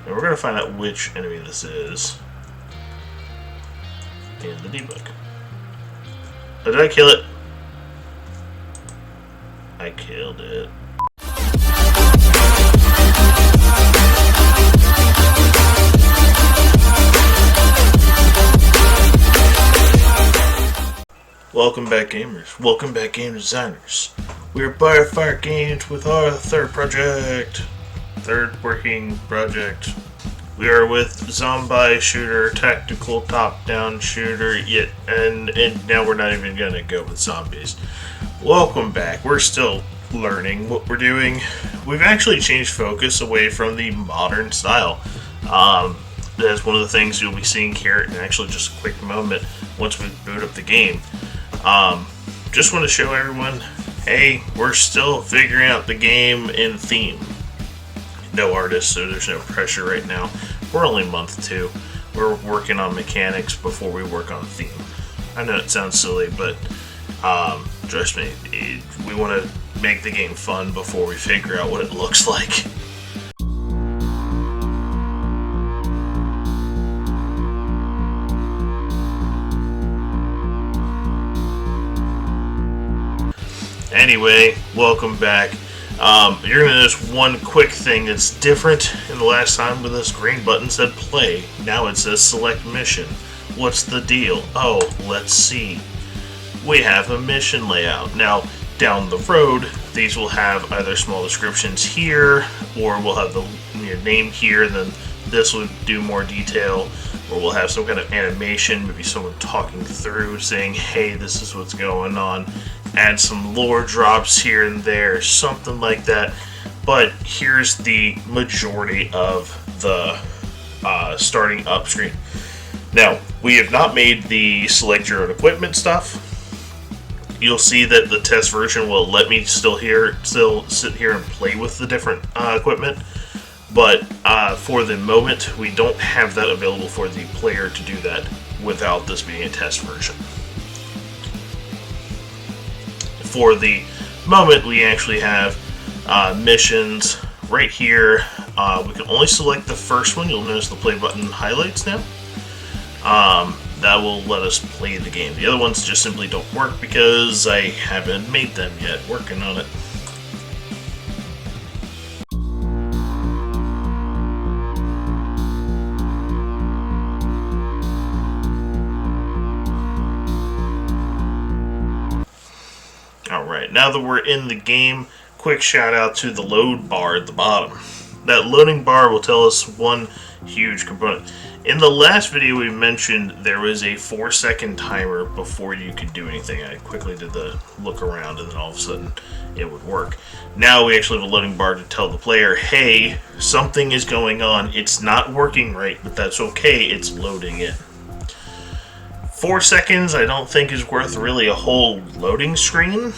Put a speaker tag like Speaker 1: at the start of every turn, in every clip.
Speaker 1: And we're going to find out which enemy this is in the debug. Oh, did I kill it? I killed it. Welcome back, gamers. Welcome back, game designers. We're Firefire Games with our third working project. We are with zombie shooter, tactical top-down shooter, and now we're not even gonna go with zombies. Welcome back. We're still learning what we're doing. We've actually changed focus away from the modern style. That's one of the things you'll be seeing here in actually just a quick moment once we boot up the game. Just want to show everyone, hey, we're still figuring out the game in theme. No artist, so there's no pressure right now. We're only month 2. We're working on mechanics before we work on theme. I know it sounds silly, but trust me, we want to make the game fun before we figure out what it looks like. Anyway, welcome back. You're going to notice one quick thing that's different in the last time when this green button said play. Now it says select mission. What's the deal? Oh, let's see. We have a mission layout. Now, down the road, these will have either small descriptions here, or we'll have the name here, and then this will do more detail, or we'll have some kind of animation, maybe someone talking through, saying, hey, this is what's going on. Add some lore drops here and there, something like that. But here's the majority of the starting up screen. Now, we have not made the select your own equipment stuff. You'll see that the test version will let me still sit here and play with the different equipment. But for the moment, we don't have that available for the player to do that without this being a test version. For the moment, we actually have missions right here. We can only select the first one. You'll notice the play button highlights now. That will let us play the game. The other ones just simply don't work because I haven't made them yet. Working on it. Alright, now that we're in the game, quick shout out to the load bar at the bottom. That loading bar will tell us one huge component. In the last video we mentioned there was a 4-second timer before you could do anything. I quickly did the look around and then all of a sudden it would work. Now we actually have a loading bar to tell the player, hey, something is going on. It's not working right, but that's okay. It's loading in. 4 seconds I don't think is worth really a whole loading screen,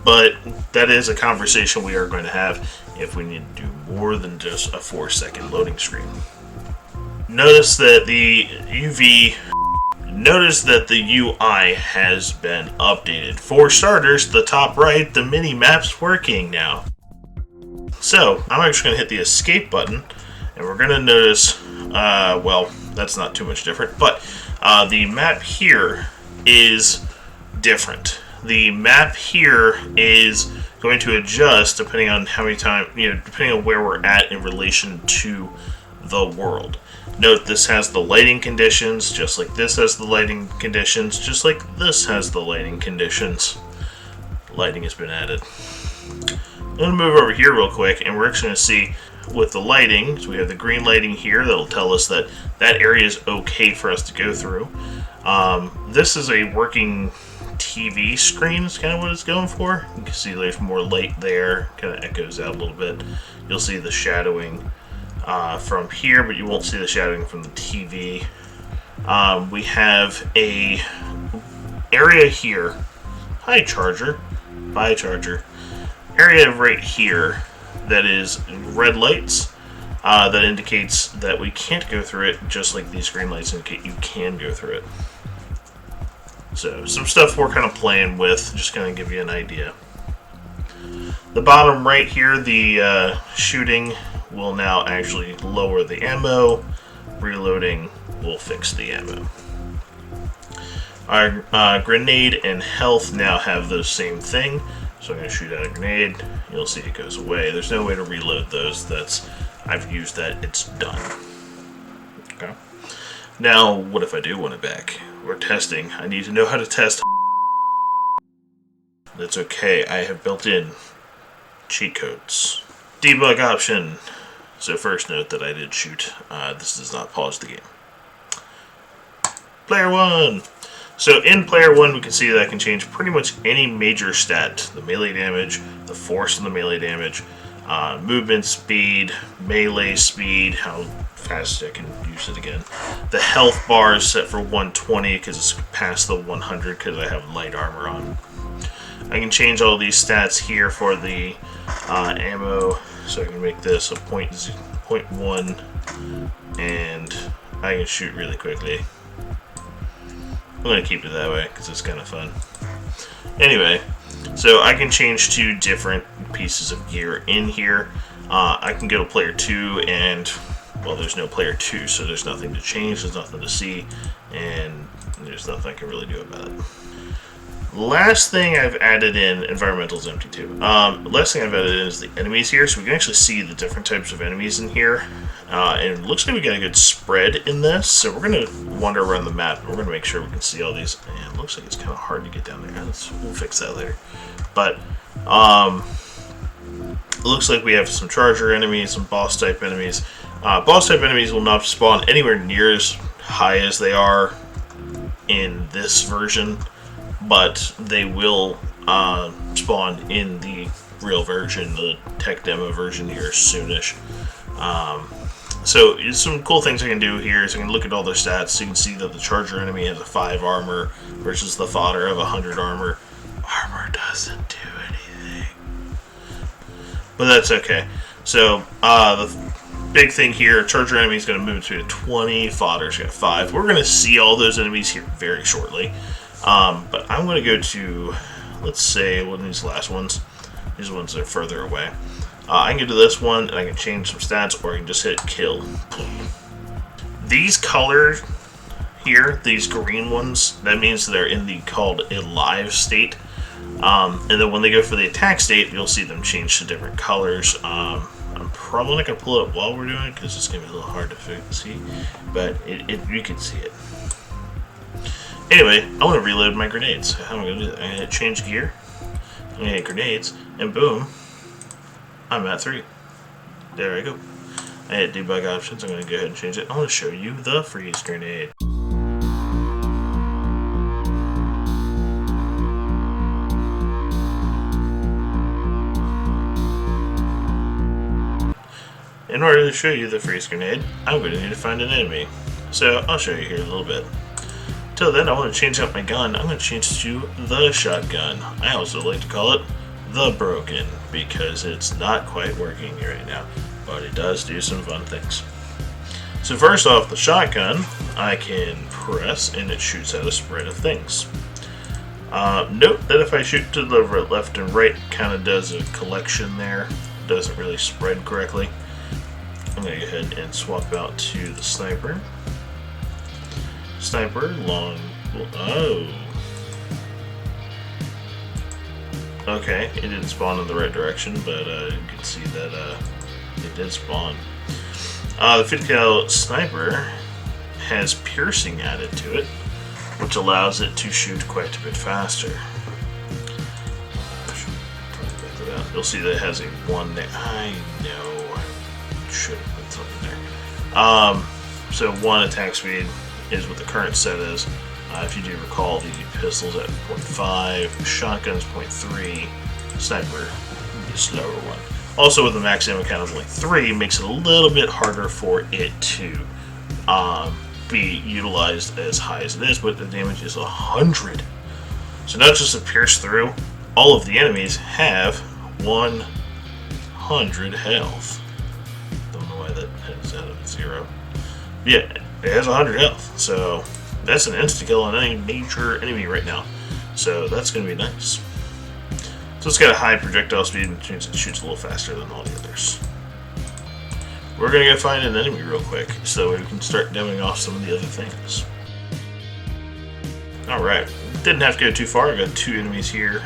Speaker 1: but that is a conversation we are going to have if we need to do more than just a 4-second loading screen. Notice that the UI has been updated. For starters, the top right, the mini map's working now. So I'm actually going to hit the escape button, and we're going to notice, well, that's not too much different, but the map here is different. The map here is going to adjust depending on how many times, depending on where we're at in relation to the world. Note this has the lighting conditions, just like this has the lighting conditions, just like this has the lighting conditions. Lighting has been added. I'm going to move over here real quick, and we're actually going to see with the lighting, so we have the green lighting here that'll tell us that that area is okay for us to go through. This is a working TV screen, is kind of what it's going for. You can see there's more light there, kind of echoes out a little bit. You'll see the shadowing from here, but you won't see the shadowing from the TV. We have a area here. Hi, Charger. Bye, Charger. Area right here that is red lights that indicates that we can't go through it, just like these green lights indicate you can go through it. So some stuff we're kind of playing with, just kind of give you an idea. The bottom right here, the shooting will now actually lower the ammo. Reloading will fix the ammo. Our grenade and health now have the same thing. So I'm going to shoot out a grenade. You'll see it goes away. There's no way to reload those. I've used that. It's done. Okay. Now, what if I do want it back? We're testing. I need to know how to test. That's okay. I have built in cheat codes. Debug option. So first note that I did shoot. This does not pause the game. Player 1. So in player 1, we can see that I can change pretty much any major stat. The melee damage, the force of the melee damage, movement speed, melee speed, how fast I can use it again. The health bar is set for 120 because it's past the 100 because I have light armor on. I can change all these stats here for the ammo. So I can make this a 0.1 and I can shoot really quickly. I'm going to keep it that way because it's kind of fun. Anyway, so I can change to different pieces of gear in here. I can go to player 2 and, well, there's no player 2, so there's nothing to change, there's nothing to see, and there's nothing I can really do about it. Last thing I've added in, environmental is empty too. Last thing I've added in is the enemies here, so we can actually see the different types of enemies in here. And it looks like we got a good spread in this, so we're going to wander around the map, and we're going to make sure we can see all these. And it looks like it's kind of hard to get down there. We'll fix that later. But it looks like we have some charger enemies, some boss type enemies. Boss type enemies will not spawn anywhere near as high as they are in this version, but they will spawn in the real version, the tech demo version here soonish. So some cool things I can do here is I can look at all their stats. So you can see that the charger enemy has a 5 armor versus the fodder of 100 armor. Armor doesn't do anything, but that's okay. So the big thing here, charger enemy is going to move to 20, fodder's got 5. We're going to see all those enemies here very shortly. But I'm going to go to, let's say, one of these last ones. These ones are further away. I can go to this one, and I can change some stats, or I can just hit kill. These colors here, these green ones, that means they're in the called a live state. And then when they go for the attack state, you'll see them change to different colors. I'm probably not going to pull it up while we're doing it, because it's going to be a little hard to see, but you can see it. Anyway, I want to reload my grenades. How am I going to do that? I'm going to change gear. I'm going to hit grenades, and boom, I'm at 3. There I go. I hit debug options. I'm going to go ahead and change it. I want to show you the freeze grenade. In order to show you the freeze grenade, I'm going to need to find an enemy. So I'll show you here in a little bit. Till then, I want to change out my gun. I'm going to change to the shotgun. I also like to call it the broken, because it's not quite working right now, but it does do some fun things. So first off, the shotgun, I can press and it shoots out a spread of things. Note that if I shoot to the left and right, it kind of does a collection there. It doesn't really spread correctly. I'm going to go ahead and swap out to the sniper. Sniper, long, oh. Okay, it didn't spawn in the right direction, but you can see that it did spawn. The 50 cal sniper has piercing added to it, which allows it to shoot quite a bit faster. You'll see that it has a 1 there. I know, should have put something there. So 1 attack speed is what the current set is. If you do recall, the pistol's at 0.5, shotgun's 0.3, sniper, the slower one. Also, with the max ammo count of only 3, makes it a little bit harder for it to be utilized as high as it is, but the damage is 100. So not just to pierce through, all of the enemies have 100 health. Don't know why that is out of 0. Yeah, it has 100 health, so that's an insta-kill on any major enemy right now. So that's going to be nice. So it's got a high projectile speed, which means it shoots a little faster than all the others. we're gonna go find an enemy real quick so we can start demoing off some of the other things. Alright, didn't have to go too far. I got 2 enemies here.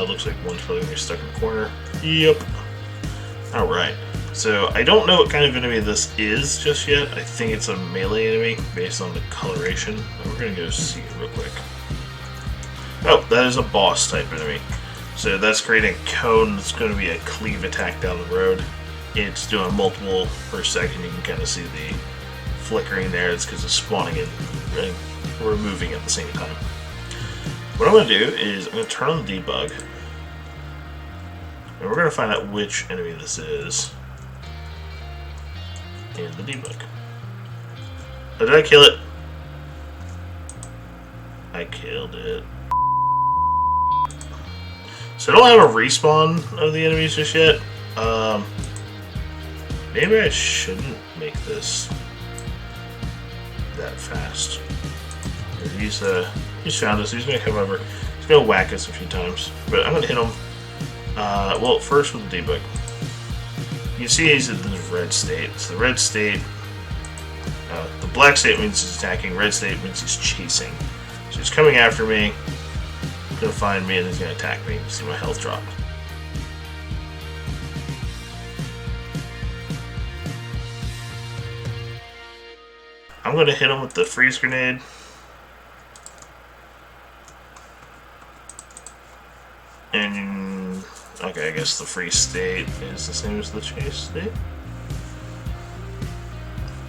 Speaker 1: Looks like one's probably gonna be stuck in the corner. Yep. Alright, so I don't know what kind of enemy this is just yet. I think it's a melee enemy based on the coloration. We're gonna go see it real quick. Oh, that is a boss type enemy. So that's creating a cone that's going to be a cleave attack down the road. It's doing multiple per second. You can kind of see the flickering there. It's because it's spawning and removing at the same time. What I'm going to do is I'm going to turn on the debug. And we're going to find out which enemy this is in the debug. Oh, did I kill it? I killed it. So I don't have a respawn of the enemies just yet. Maybe I shouldn't make this that fast. He's found us. He's gonna come over. He's gonna whack us a few times, but I'm gonna hit him. Well, first with the debug. You can see he's in the red state. So the red state, the black state means he's attacking. Red state means he's chasing. So he's coming after me. He's gonna find me and he's gonna attack me. See my health drop. I'm gonna hit him with the freeze grenade. And okay, I guess the freeze state is the same as the chase state.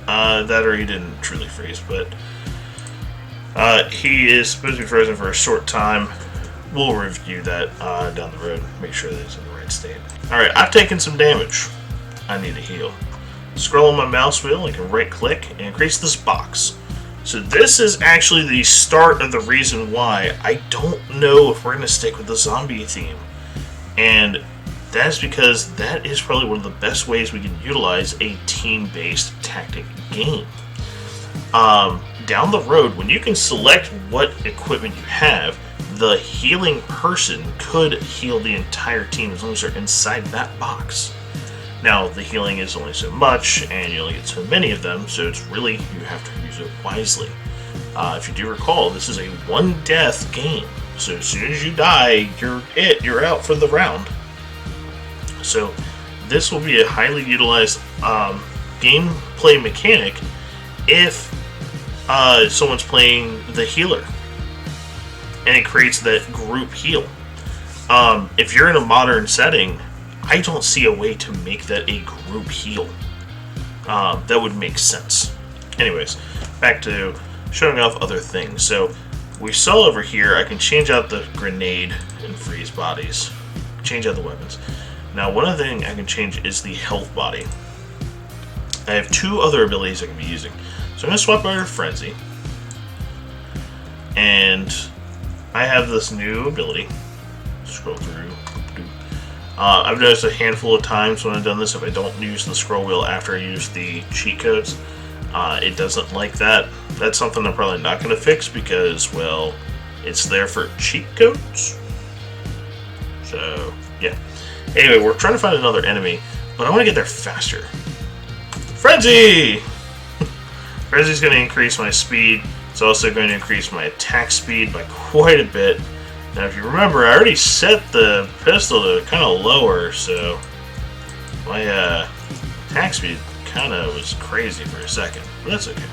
Speaker 1: That or he didn't truly freeze, but he is supposed to be frozen for a short time. We'll review that down the road, make sure that he's in the right state. Alright, I've taken some damage. I need to heal. Scroll on my mouse wheel, I can right click and increase this box. So this is actually the start of the reason why I don't know if we're going to stick with the zombie theme. And that's because that is probably one of the best ways we can utilize a team-based tactic game. Down the road, when you can select what equipment you have, the healing person could heal the entire team as long as they're inside that box. Now, the healing is only so much, and you only get so many of them, so it's really, you have to use it wisely. If you do recall, this is a one-death game, so as soon as you die, you're out for the round. So, this will be a highly utilized gameplay mechanic if someone's playing the healer, and it creates that group heal. If you're in a modern setting, I don't see a way to make that a group heal. That would make sense. Anyways, back to showing off other things. So, we saw over here, I can change out the grenade and freeze bodies. Change out the weapons. Now, one other thing I can change is the health body. I have 2 other abilities I can be using. So I'm going to swap over to Frenzy. And I have this new ability. Scroll through. I've noticed a handful of times when I've done this, if I don't use the scroll wheel after I use the cheat codes, it doesn't like that. That's something I'm probably not going to fix because, well, it's there for cheat codes. So, yeah. Anyway, we're trying to find another enemy, but I want to get there faster. Frenzy! Frenzy's going to increase my speed. It's also going to increase my attack speed by quite a bit. Now, if you remember, I already set the pistol to kind of lower, so my attack speed kind of was crazy for a second, but that's okay.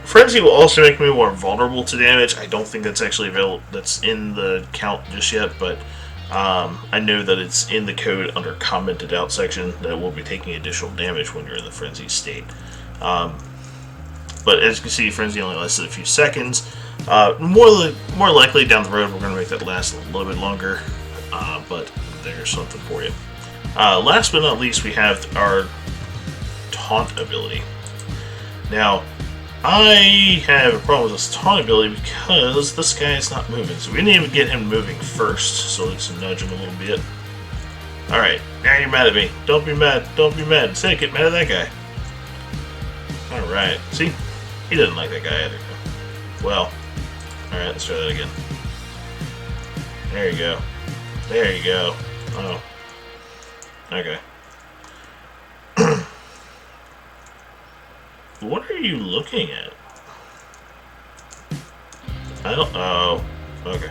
Speaker 1: Frenzy will also make me more vulnerable to damage. I don't think that's actually available. That's in the count just yet, but I know that it's in the code under commented out section that will be taking additional damage when you're in the Frenzy state. But as you can see, Frenzy only lasted a few seconds. More likely down the road we're going to make that last a little bit longer, but there's something for you. Last but not least, we have our taunt ability. Now, I have a problem with this taunt ability because this guy is not moving, so we need to get him moving first, so let's nudge him a little bit. Alright, now you're mad at me. Don't be mad, don't be mad. Say, get mad at that guy. Alright, see? He didn't like that guy either. Well, alright, let's try that again. There you go. There you go. Oh. Okay. What are you looking at? I don't... Oh, okay.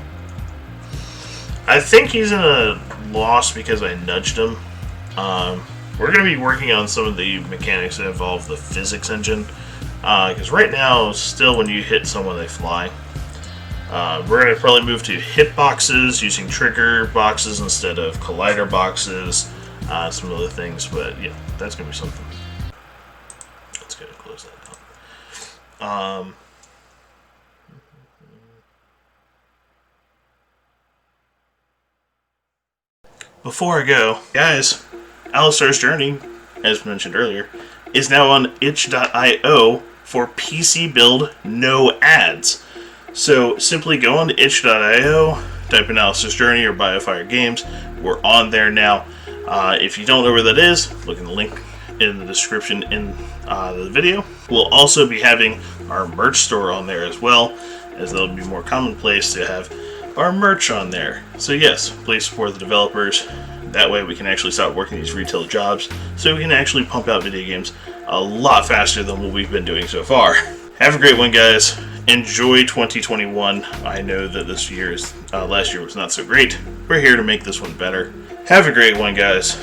Speaker 1: I think he's in a loss because I nudged him. We're going to be working on some of the mechanics that involve the physics engine. Because right now, still when you hit someone, they fly. We're going to probably move to hitboxes, using trigger boxes instead of collider boxes. Some other things, but yeah, that's going to be something. Let's go close that down. Before I go, guys, Alistar's Journey, as mentioned earlier, is now on itch.io for PC build, no ads. So simply go on to itch.io, type in Alistar's Journey or Biofire Games. We're on there now. If you don't know where that is, look in the link in the description in the video. We'll also be having our merch store on there as well, as that'll be more commonplace to have our merch on there. So yes, please support the developers. That way we can actually start working these retail jobs, so we can actually pump out video games a lot faster than what we've been doing so far. Have a great one, guys. Enjoy 2021. I know that this year's last year was not so great. We're here to make this one better. Have a great one, guys.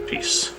Speaker 1: Peace.